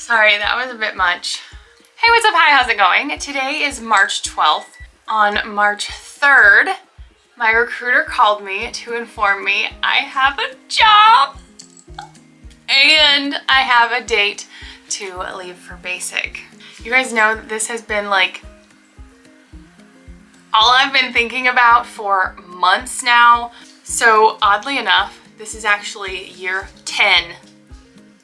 Sorry, that was a bit much. Hey, what's up? Hi, how's it going? Today is March 12th. On March 3rd, my recruiter called me to inform me I have a job and I have a date to leave for basic. You guys know that this has been like all I've been thinking about for months now. So oddly enough, this is actually year 10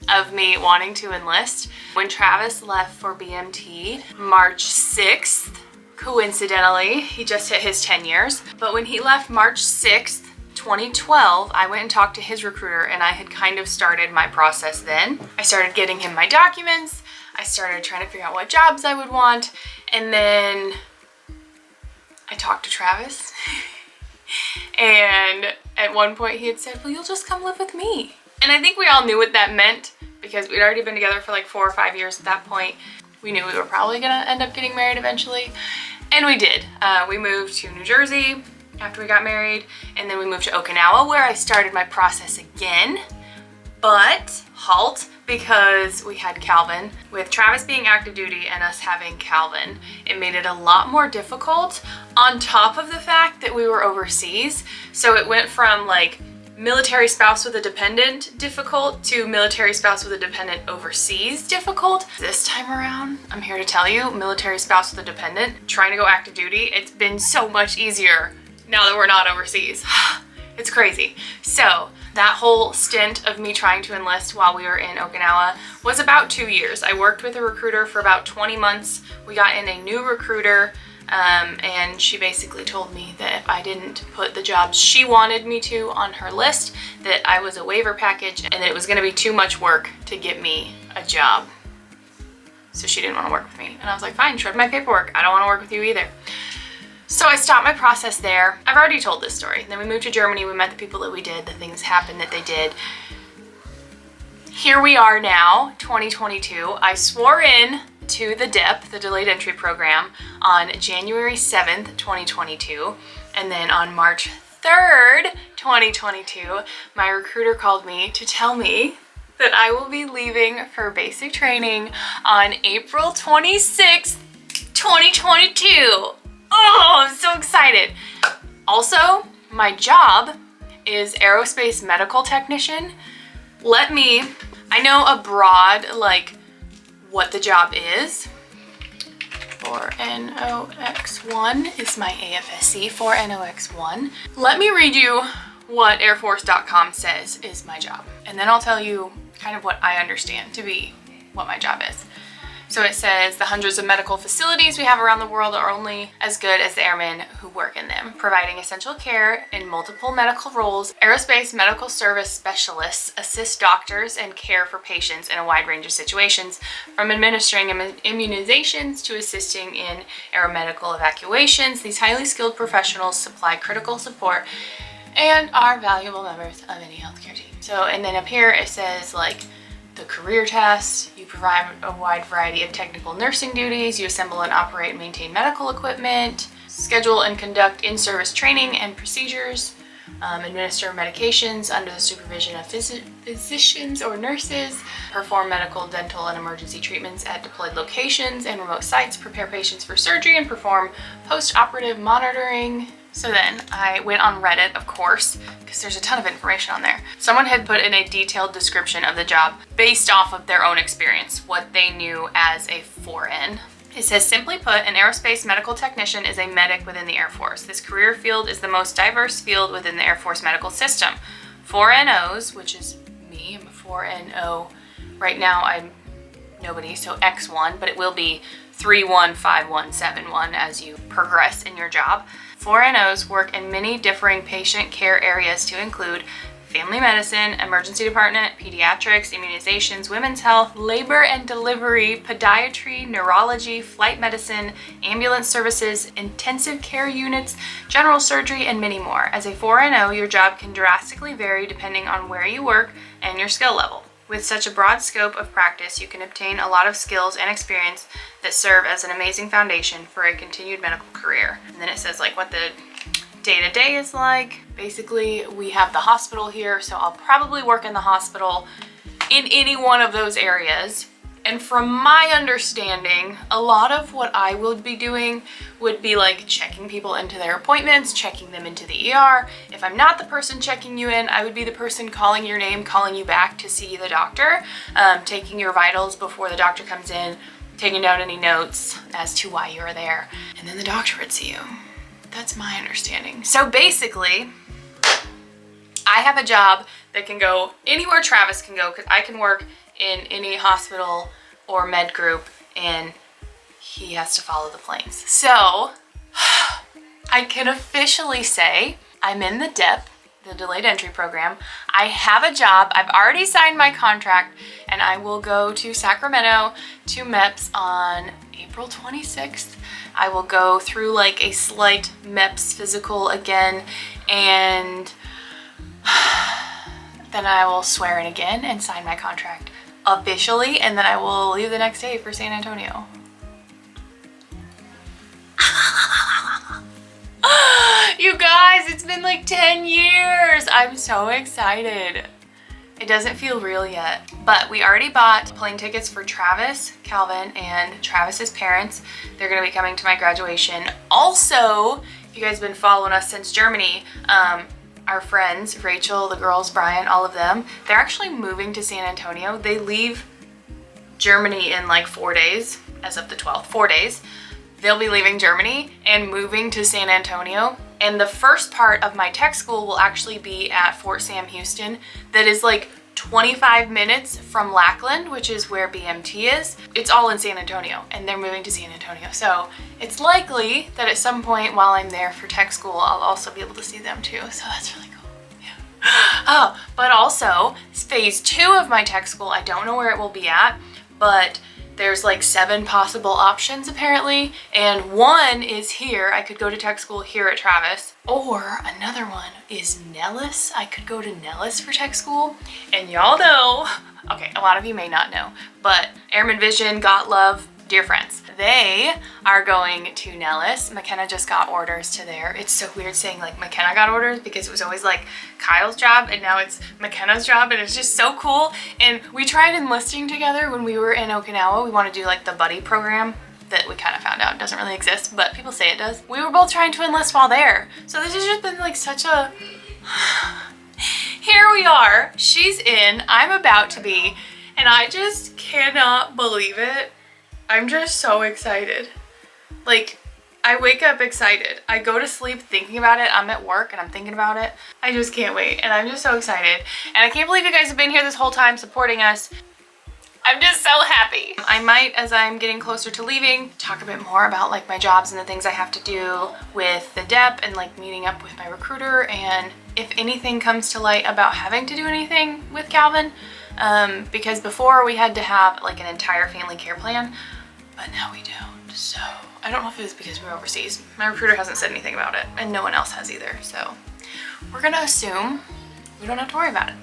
of me wanting to enlist. When Travis left for BMT March 6th, coincidentally, he just hit his 10 years. But when he left March 6th, 2012, I went and talked to his recruiter and I had kind of started my process then. I started getting him my documents. I started trying to figure out what jobs I would want. And then I talked to Travis. And at one point he had said, well, you'll just come live with me. And I think we all knew what that meant because we'd already been together for like 4 or 5 years at that point. We knew we were probably gonna end up getting married eventually. And we did. We moved to New Jersey after we got married, and then we moved to Okinawa where I started my process again. But halt, because we had Calvin. With Travis being active duty and us having Calvin, it made it a lot more difficult on top of the fact that we were overseas. So it went from like military spouse with a dependent difficult to military spouse with a dependent overseas difficult. This time around, I'm here to tell you, military spouse with a dependent, trying to go active duty, it's been so much easier now that we're not overseas. It's crazy. So that whole stint of me trying to enlist while we were in Okinawa was about 2 years. I worked with a recruiter for about 20 months. We got in a new recruiter, and she basically told me that if I didn't put the jobs she wanted me to on her list, that I was a waiver package and that it was gonna be too much work to get me a job. So she didn't wanna work with me. And I was like, fine, shred my paperwork. I don't wanna work with you either. So I stopped my process there. I've already told this story. Then we moved to Germany, we met the people that we did, the things happened that they did. Here we are now, 2022. I swore in to the DEP, the Delayed Entry Program, on January 7th, 2022. And then on March 3rd, 2022, my recruiter called me to tell me that I will be leaving for basic training on April 26th, 2022. Oh, I'm so excited. Also, my job is aerospace medical technician. I know abroad, like, what the job is. 4NOX1 is my AFSC, 4NOX1. Let me read you what airforce.com says is my job, and then I'll tell you kind of what I understand to be what my job is. So it says the hundreds of medical facilities we have around the world are only as good as the airmen who work in them, providing essential care in multiple medical roles. Aerospace medical service specialists assist doctors and care for patients in a wide range of situations, from administering immunizations to assisting in aeromedical evacuations. These highly skilled professionals supply critical support and are valuable members of any healthcare team. So, and then up here it says like the career tasks. You provide a wide variety of technical nursing duties. You assemble and operate and maintain medical equipment, schedule and conduct in-service training and procedures, administer medications under the supervision of physicians or nurses, perform medical, dental, and emergency treatments at deployed locations and remote sites, prepare patients for surgery, and perform post-operative monitoring. So then I went on Reddit, of course, because there's a ton of information on there. Someone had put in a detailed description of the job based off of their own experience, what they knew as a 4N. It says, simply put, an aerospace medical technician is a medic within the Air Force. This career field is the most diverse field within the Air Force medical system. 4NOs, which is me, I'm a 4NO. Right now I'm nobody, so X1, but it will be 315171 as you progress in your job. 4NOs work in many differing patient care areas to include family medicine, emergency department, pediatrics, immunizations, women's health, labor and delivery, podiatry, neurology, flight medicine, ambulance services, intensive care units, general surgery, and many more. As a 4NO, your job can drastically vary depending on where you work and your skill level. With such a broad scope of practice, you can obtain a lot of skills and experience that serve as an amazing foundation for a continued medical career. And then it says like what the day-to-day is like. Basically, we have the hospital here, so I'll probably work in the hospital in any one of those areas. And from my understanding, a lot of what I would be doing would be like checking people into their appointments, checking them into the ER. If I'm not the person checking you in, I would be the person calling your name, calling you back to see the doctor, taking your vitals before the doctor comes in, taking down any notes as to why you were there, and then the doctor would see you. That's my understanding. So basically, I have a job that can go anywhere Travis can go, because I can work in any hospital or med group, and he has to follow the planes. So I can officially say I'm in the DEP, the delayed entry program. I have a job. I've already signed my contract, and I will go to Sacramento to MEPS on April 26th. I will go through like a slight MEPS physical again, and then I will swear in again and sign my contract officially, and then I will leave the next day for San Antonio. You guys, it's been like 10 years. I'm so excited. It doesn't feel real yet, but we already bought plane tickets for Travis, Calvin, and Travis's parents. They're gonna be coming to my graduation. Also, if you guys have been following us since Germany, our friends, Rachel, the girls, Brian, all of them, they're actually moving to San Antonio. They leave Germany in like 4 days, as of the 12th, 4 days. They'll be leaving Germany and moving to San Antonio. And the first part of my tech school will actually be at Fort Sam Houston. That is like 25 minutes from Lackland, which is where BMT is. It's all in San Antonio, and they're moving to San Antonio. So it's likely that at some point while I'm there for tech school, I'll also be able to see them too. So that's really cool. Yeah. Oh, but also phase 2 of my tech school, I don't know where it will be at, but there's like 7 possible options apparently, and one is here. I could go to tech school here at Travis, or another one is Nellis. I could go to Nellis for tech school, and y'all know, okay, a lot of you may not know, but Airman Vision, Got Love, dear friends, they are going to Nellis. McKenna just got orders to there. It's so weird saying like McKenna got orders, because it was always like Kyle's job, and now it's McKenna's job, and it's just so cool. And we tried enlisting together when we were in Okinawa. We want to do like the buddy program that we kind of found out doesn't really exist, but people say it does. We were both trying to enlist while there. So this has just been like such a... Here we are. She's in. I'm about to be. And I just cannot believe it. I'm just so excited. Like, I wake up excited. I go to sleep thinking about it. I'm at work and I'm thinking about it. I just can't wait, and I'm just so excited. And I can't believe you guys have been here this whole time supporting us. I'm just so happy. I might, as I'm getting closer to leaving, talk a bit more about like my jobs and the things I have to do with the DEP and like meeting up with my recruiter, and if anything comes to light about having to do anything with Calvin. Because before we had to have like an entire family care plan, but now we don't. So I don't know if it was because we're overseas. My recruiter hasn't said anything about it, and no one else has either. So we're gonna assume we don't have to worry about it.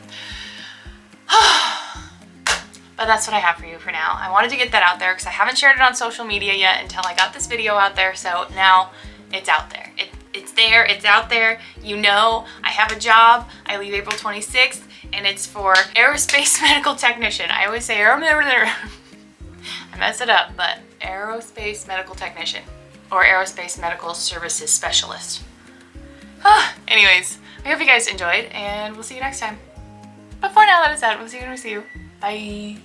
But that's what I have for you for now. I wanted to get that out there because I haven't shared it on social media yet until I got this video out there. So now it's out there. It's there, it's out there. You know, I have a job. I leave April 26th, and it's for aerospace medical technician. I always say I mess it up, but aerospace medical technician or aerospace medical services specialist. Anyways, I hope you guys enjoyed, and we'll see you next time. But for now, that is that. We'll see you when we see you. Bye.